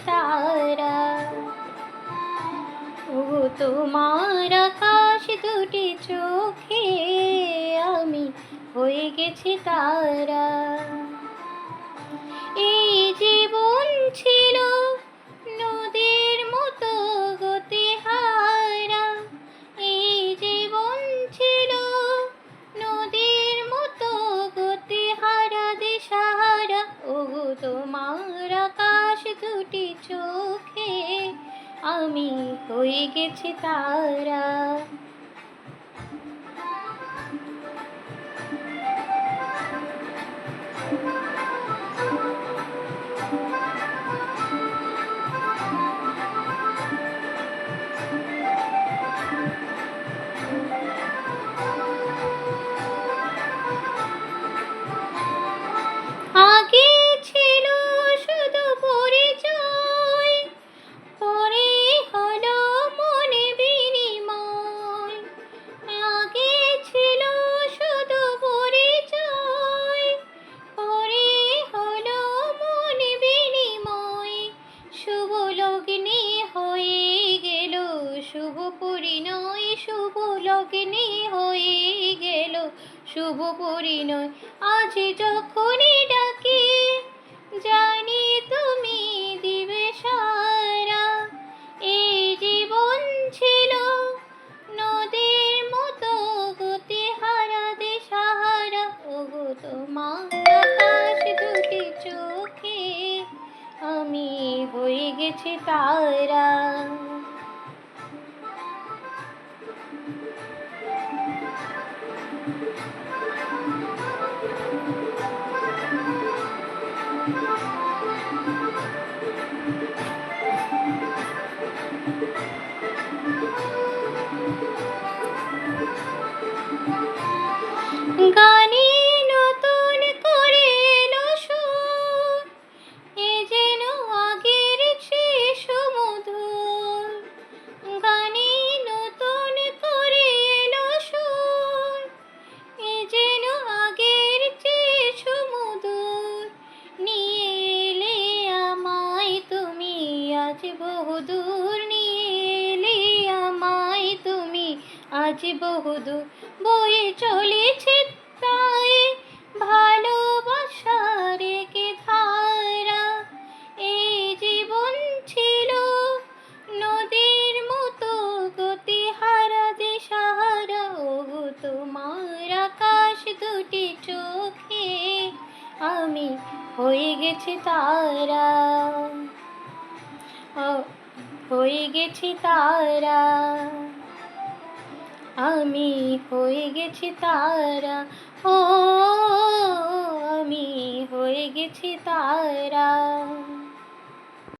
তারা। ও তোমার আকাশ দুটি চোখে আমি হয়ে গেছি তারা। এই জীবন ছিল নদীর মতো গতিহারা, এই জীবন ছিল নদীর মতো গতিহারা দিশাহারা। ও তোমার আকাশ দুটি চোখে আমি হয়ে গেছি তারা। আগে ছিল শুধু পরিচয়, পরে হলো মনে বিনিময়। আগে ছিল শুধু পরিচয়, পরে হলো মনে বিনিময়। শুভ লগ্নে হয়ে গেল শুভ পরিণয়, শুভ লগ্নে হয়ে গেল শুভ পরিণয়। আজ যখনই ডাকি জানি তুমি দিবে সারা। এই জীবন ছিল নদীর মতো গতিহারা দিশাহারা। ওগো তোমার আকাশ দুটি চোখে আমি হয়ে গেছি তারা। গানে নতুন করে এলো সুর, এ যেন আগের চেয়ে সুমধুর। গানে নতুন করে এলো সুর, এ যেন আগের চেয়ে সুমধুর। নিয়ে এলে আমায় তুমি আজ বহুদূর, নিয়ে এলে আমায় তুমি আজ বহুদূর। বয়ে চলেছে তাই ভালোবাসার কি ধারা। এই জীবন ছিল নদীর মতো গতিহারা দিশাহারা। ও তোমার আকাশ দুটি চোখে আমি হয়ে গেছি তারা। হয়ে গেছি তারা, আমি হয়ে গেছি তারা। ও আমি হয়ে গেছি তারা।